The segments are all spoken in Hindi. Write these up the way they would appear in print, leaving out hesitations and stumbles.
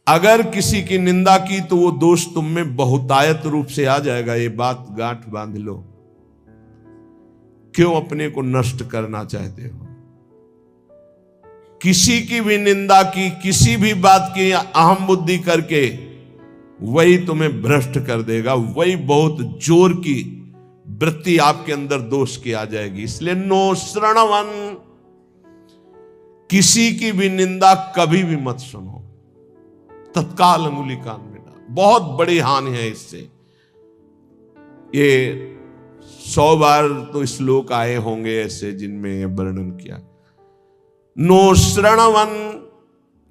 अगर किसी की निंदा की तो वो दोष तुम में बहुतायत रूप से आ जाएगा। ये बात गांठ बांध लो। क्यों अपने को नष्ट करना चाहते हो? किसी की भी निंदा की, किसी भी बात की अहम बुद्धि करके, वही तुम्हें भ्रष्ट कर देगा। वही बहुत जोर की वृत्ति आपके अंदर दोष की आ जाएगी। इसलिए नो श्रणवन, किसी की भी निंदा कभी भी मत सुनो, तत्काल अंगुली कान में डाल। बहुत बड़ी हानि है इससे। ये 100 बार तो श्लोक आए होंगे ऐसे जिनमें यह वर्णन किया। नो श्रणवन,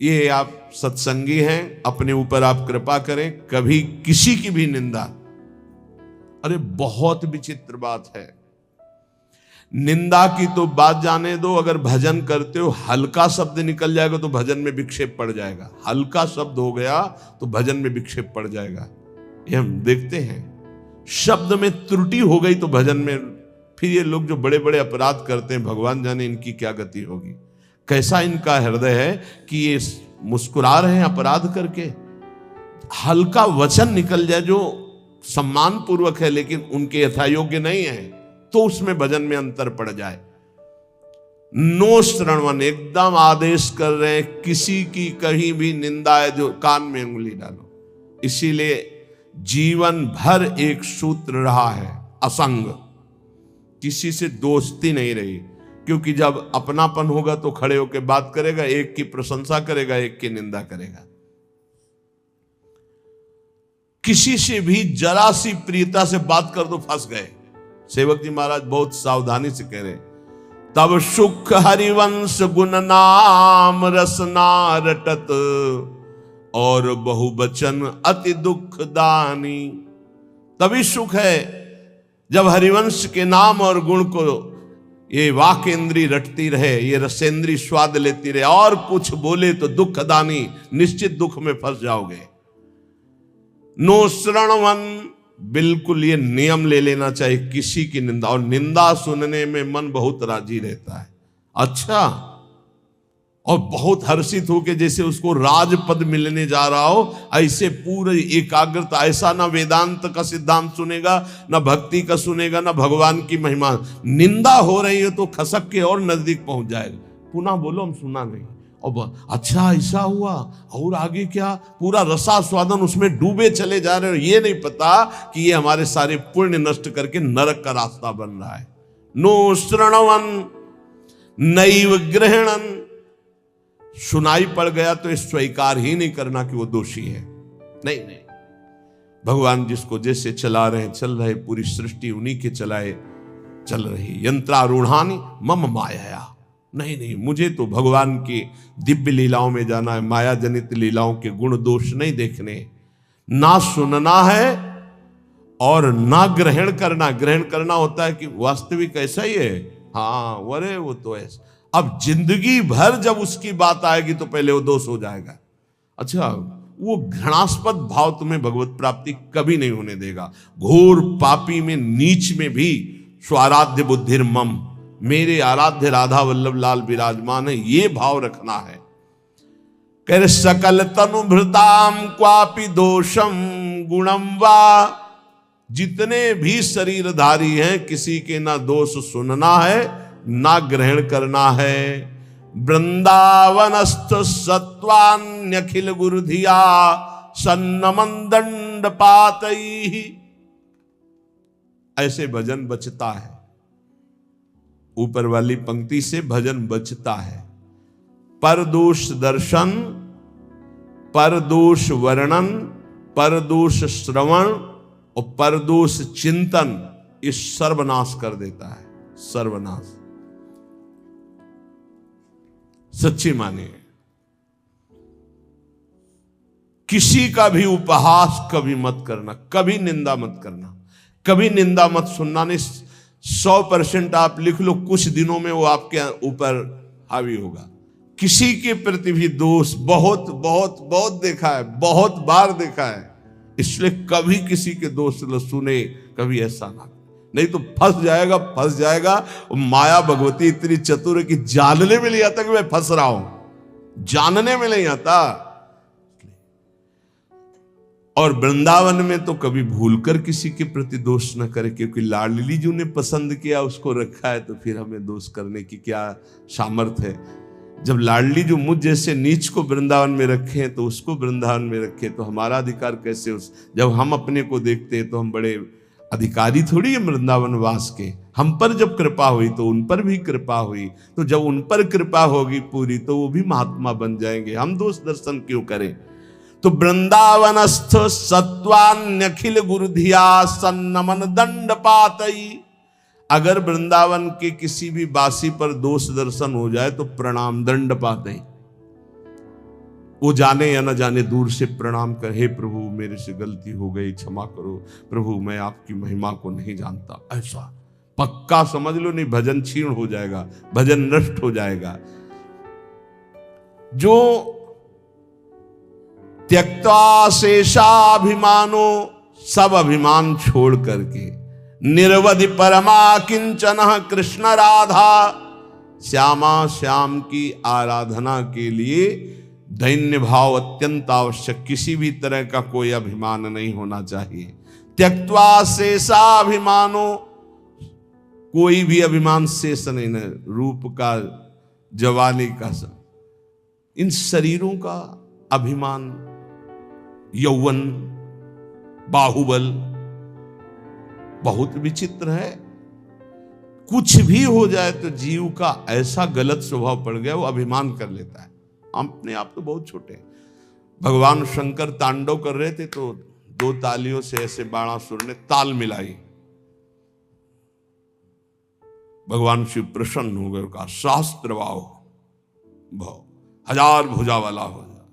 ये आप सत्संगी हैं, अपने ऊपर आप कृपा करें, कभी किसी की भी निंदा। अरे बहुत विचित्र बात है। निंदा की तो बात जाने दो, अगर भजन करते हो हल्का शब्द निकल जाएगा तो भजन में विक्षेप पड़ जाएगा। हल्का शब्द हो गया तो भजन में विक्षेप पड़ जाएगा। ये हम देखते हैं। शब्द में त्रुटि हो गई तो भजन में, फिर ये लोग जो बड़े बड़े अपराध करते हैं, भगवान जाने इनकी क्या गति होगी। कैसा इनका हृदय है कि ये मुस्कुरा रहे हैं अपराध करके। हल्का वचन निकल जाए जो सम्मान पूर्वक है लेकिन उनके यथायोग्य नहीं है, तो उसमें भजन में अंतर पड़ जाए। नो श्रणवन, एकदम आदेश कर रहे हैं, किसी की कहीं भी निंदा है जो कान में उंगली डालो। इसीलिए जीवन भर एक सूत्र रहा है, असंग। किसी से दोस्ती नहीं रही, क्योंकि जब अपनापन होगा तो खड़े होकर बात करेगा, एक की प्रशंसा करेगा, एक की निंदा करेगा। किसी से भी जरा सी प्रियता से बात कर दो फंस गए। सेवक जी महाराज बहुत सावधानी से कह रहे, तब सुख हरिवंश गुण नाम रसना रटत, और बहुवचन अति दुख दानी। तभी सुख है जब हरिवंश के नाम और गुण को ये वाक इंद्री रटती रहे, ये रसेंद्री स्वाद लेती रहे, और कुछ बोले तो दुख दानी, निश्चित दुख में फंस जाओगे। नो श्रणवन, बिल्कुल ये नियम ले लेना चाहिए किसी की निंदा। और निंदा सुनने में मन बहुत राजी रहता है, अच्छा, और बहुत हर्षित हो के जैसे उसको राजपद मिलने जा रहा हो, ऐसे पूरे एकाग्रता। ऐसा ना वेदांत का सिद्धांत सुनेगा, ना भक्ति का सुनेगा, ना भगवान की महिमा। निंदा हो रही है तो खसक के और नजदीक पहुंच जाएगा। पुनः बोलो हम सुना नहीं, और अच्छा ऐसा हुआ, और आगे क्या, पूरा रसास्वादन उसमें डूबे चले जा रहे हो। ये नहीं पता कि ये हमारे सारे पुण्य नष्ट करके नरक का रास्ता बन रहा है। नो श्रणवन नैव ग्रहणन, सुनाई पड़ गया तो स्वीकार ही नहीं करना कि वो दोषी है। नहीं नहीं, भगवान जिसको जैसे चला रहे चल रहे, पूरी सृष्टि उन्हीं के चलाए चल रही। यंत्रारूढ़ानी मम माया, नहीं नहीं, मुझे तो भगवान की दिव्य लीलाओं में जाना है। माया जनित लीलाओं के गुण दोष नहीं देखने, ना सुनना है और ना ग्रहण करना। ग्रहण करना होता है कि वास्तविक ऐसा ही है, हाँ अरे वो तो ऐसा। अब जिंदगी भर जब उसकी बात आएगी तो पहले वो दोष हो जाएगा। अच्छा, वो घृणास्पद भाव तुम्हें भगवत प्राप्ति कभी नहीं होने देगा। घोर पापी में, नीच में भी स्वाराध्य बुद्धिर मम, मेरे आराध्य राधा वल्लभ लाल विराजमान है, ये भाव रखना है। कह रहे सकल तनु भृताम क्वापि दोषम गुणम वा, जितने भी शरीरधारी हैं किसी के ना दोष सुनना है ना ग्रहण करना है। वृंदावनस्थ सत्वान्यखिल गुरुधिया सन्नमन दंड पातई, ऐसे भजन बचता है। ऊपर वाली पंक्ति से भजन बचता है। परदोष दर्शन, परदोष वर्णन, परदोष श्रवण और परदोष चिंतन, ये सर्वनाश कर देता है। सर्वनाश सच्ची मानिए। किसी का भी उपहास कभी मत करना, कभी निंदा मत करना, कभी निंदा मत सुनना। नहीं, 100% आप लिख लो, कुछ दिनों में वो आपके ऊपर हावी होगा। किसी के प्रति भी दोष बहुत बहुत बहुत देखा है, बहुत बार देखा है। इसलिए कभी किसी के दोष सुने, कभी ऐसा ना, नहीं तो फंस जाएगा, फंस जाएगा। माया भगवती इतनी चतुर है कि जानने में नहीं आता कि मैं फंस रहा हूं, जानने में नहीं आता। और वृंदावन में तो कभी भूलकर किसी के प्रति दोष न करे, क्योंकि लाडली जी ने पसंद किया, उसको रखा है, तो फिर हमें दोष करने की क्या सामर्थ्य है। जब लाडली जो मुझ जैसे नीच को वृंदावन में रखे हैं, तो उसको वृंदावन में रखे, तो हमारा अधिकार कैसे जब हम अपने को देखते हैं तो हम बड़े अधिकारी थोड़ी है वृंदावन वास के। हम पर जब कृपा हुई तो उन पर भी कृपा हुई, तो जब उन पर कृपा होगी पूरी तो वो भी महात्मा बन जाएंगे, हम दोष दर्शन क्यों करें। तो वृंदावनस्थ सत्वान्यखिल गुरुधिया सन्नमन दंड पातई। अगर वृंदावन के किसी भी बासी पर दोष दर्शन हो जाए तो प्रणाम दंड पातई। वो जाने या न जाने दूर से प्रणाम कर, हे प्रभु मेरे से गलती हो गई, क्षमा करो प्रभु, मैं आपकी महिमा को नहीं जानता। ऐसा पक्का समझ लो, नहीं भजन क्षीण हो जाएगा, भजन नष्ट हो जाएगा। जो त्यक्त्वा शेषाभिमानो, सब अभिमान छोड़ करके निर्वधि परमा किंचन कृष्ण राधा, श्यामा श्याम की आराधना के लिए दैन्य भाव अत्यंत आवश्यक। किसी भी तरह का कोई अभिमान नहीं होना चाहिए। त्यक्त्वा शेषाभिमानो, कोई भी अभिमान शेष नहीं है, रूप का, जवानी का, इन शरीरों का अभिमान, यौवन, बाहुबल बहुत विचित्र है। कुछ भी हो जाए तो जीव का ऐसा गलत स्वभाव पड़ गया, वो अभिमान कर लेता है। अपने आप तो बहुत छोटे हैं। भगवान शंकर तांडव कर रहे थे तो दो तालियों से ऐसे बाणासुर ने ताल मिलाई, भगवान शिव प्रसन्न हो गए, कहा सहस्त्रबाहु भव, 1000 भुजा वाला हो जा,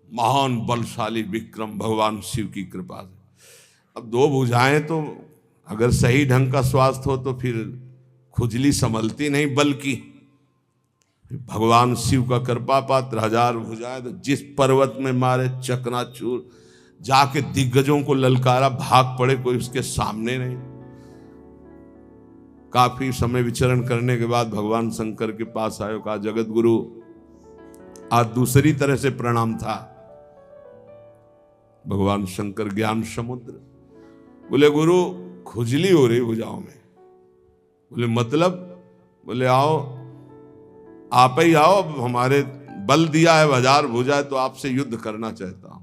महान बलशाली विक्रम भगवान शिव की कृपा से। अब 2 भुजाएं तो अगर सही ढंग का स्वास्थ्य हो तो फिर खुजली संभलती नहीं, बल्कि भगवान शिव का कृपा पात्र 1000 भुजाएं, तो जिस पर्वत में मारे चकनाचूर, जाके दिग्गजों को ललकारा, भाग पड़े, कोई उसके सामने नहीं। काफी समय विचरण करने के बाद भगवान शंकर के पास आयो, कहा जगत गुरु आज दूसरी तरह से प्रणाम था। भगवान शंकर ज्ञान समुद्र, बोले गुरु खुजली हो रही भुजाओं में। बोले मतलब? बोले आओ, आप ही आओ, अब हमारे बल दिया है 1000 भुजा, तो आपसे युद्ध करना चाहता हूं।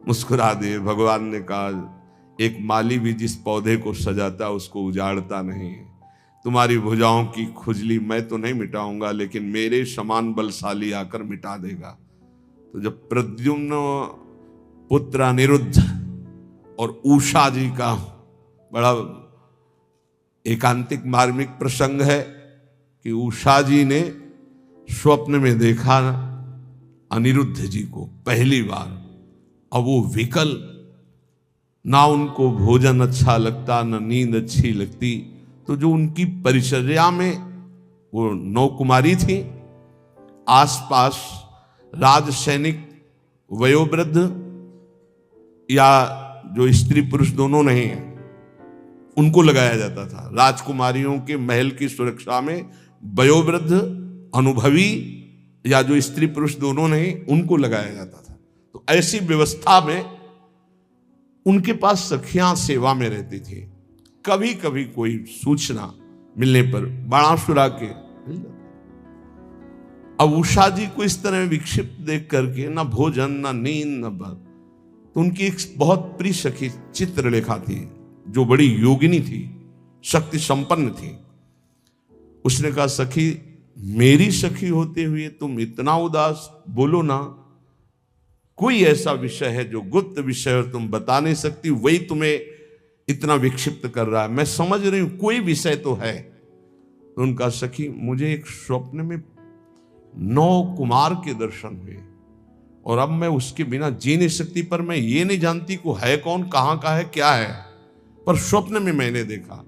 मुस्कुरा दिए। भगवान ने कहा एक माली भी जिस पौधे को सजाता उसको उजाड़ता नहीं है। तुम्हारी भुजाओं की खुजली मैं तो नहीं मिटाऊंगा, लेकिन मेरे समान बलशाली आकर मिटा देगा। तो जब प्रद्युम्न पुत्र अनिरुद्ध और उषा जी का बड़ा एकांतिक मार्मिक प्रसंग है कि उषा जी ने स्वप्न में देखा अनिरुद्ध जी को पहली बार। अब वो विकल, ना उनको भोजन अच्छा लगता, ना नींद अच्छी लगती। तो जो उनकी परिचर्या में वो 9 कुमारी थी, आसपास राज सैनिक वयोवृद्ध या जो स्त्री पुरुष दोनों नहीं है, उनको लगाया जाता था। राजकुमारियों के महल की सुरक्षा में वयोवृद्ध, अनुभवी या जो स्त्री पुरुष दोनों नहीं, उनको लगाया जाता था। तो ऐसी व्यवस्था में उनके पास सखियां सेवा में रहती थी। कभी कभी कोई सूचना मिलने पर बाणासुरा के। अब उषा जी को इस तरह विक्षिप्त देख करके ना भोजन, ना नींद, ना बल, तो उनकी एक बहुत प्रिय सखी चित्रलेखा थी, जो बड़ी योगिनी थी, शक्ति संपन्न थी। उसने कहा सखी, मेरी सखी होते हुए तुम इतना उदास, बोलो ना, कोई ऐसा विषय है जो गुप्त विषय और तुम बता नहीं सकती, वही तुम्हें इतना विक्षिप्त कर रहा है। मैं समझ रही हूं कोई विषय तो है। तो उनका सखी, मुझे एक स्वप्न में 9 कुमार के दर्शन हुए और अब मैं उसके बिना जी नहीं सकती, पर मैं ये नहीं जानती को है कौन, कहां का है, क्या है, पर स्वप्न में मैंने देखा।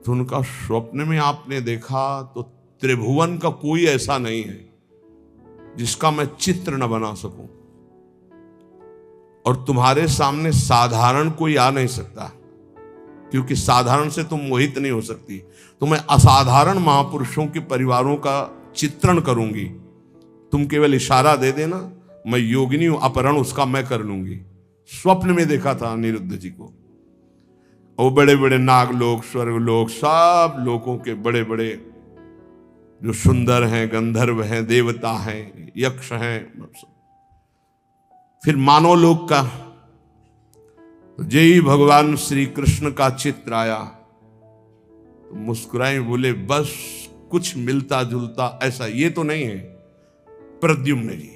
तो उनका स्वप्न में आपने देखा तो त्रिभुवन का कोई ऐसा नहीं है जिसका मैं चित्र न बना सकूं, और तुम्हारे सामने साधारण कोई आ नहीं सकता, क्योंकि साधारण से तुम मोहित नहीं हो सकती। तो मैं असाधारण महापुरुषों के परिवारों का चित्रण करूंगी, तुम केवल इशारा दे देना, मैं योगिनी हूं, अपहरण उसका मैं कर लूंगी। स्वप्न में देखा था अनिरुद्ध जी को। वो बड़े बड़े नागलोक, स्वर्गलोक, सब लोगों के बड़े बड़े जो सुंदर हैं, गंधर्व हैं, देवता हैं, यक्ष हैं, फिर मानव लोक का। जय भगवान श्री कृष्ण का चित्र आया तो मुस्कुराए, बोले बस कुछ मिलता जुलता ऐसा ये तो नहीं है प्रद्युम्न जी,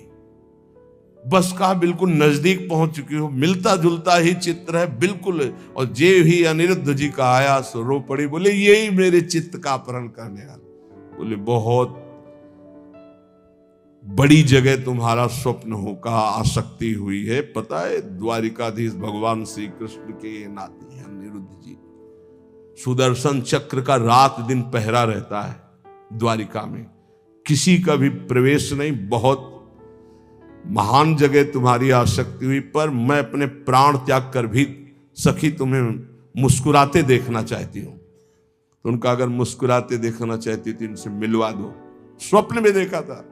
बस कहा बिल्कुल नजदीक पहुंच चुकी हो, मिलता जुलता ही चित्र है बिल्कुल। और जे ही अनिरुद्ध जी का आया सो रो पड़ी, बोले यही मेरे चित्त का अपहरण करने वाला। बोले बहुत बड़ी जगह तुम्हारा स्वप्न होगा, आसक्ति हुई है। पता है द्वारिकाधीश भगवान श्री कृष्ण के नाती हैं अनिरुद्ध जी। सुदर्शन चक्र का रात दिन पहरा रहता है द्वारिका में, किसी का भी प्रवेश नहीं। बहुत महान जगह तुम्हारी आसक्ति हुई, पर मैं अपने प्राण त्याग कर भी सखी तुम्हें मुस्कुराते देखना चाहती हूं। तो उनका अगर मुस्कुराते देखना चाहती तो इनसे मिलवा दो। स्वप्न में देखा था।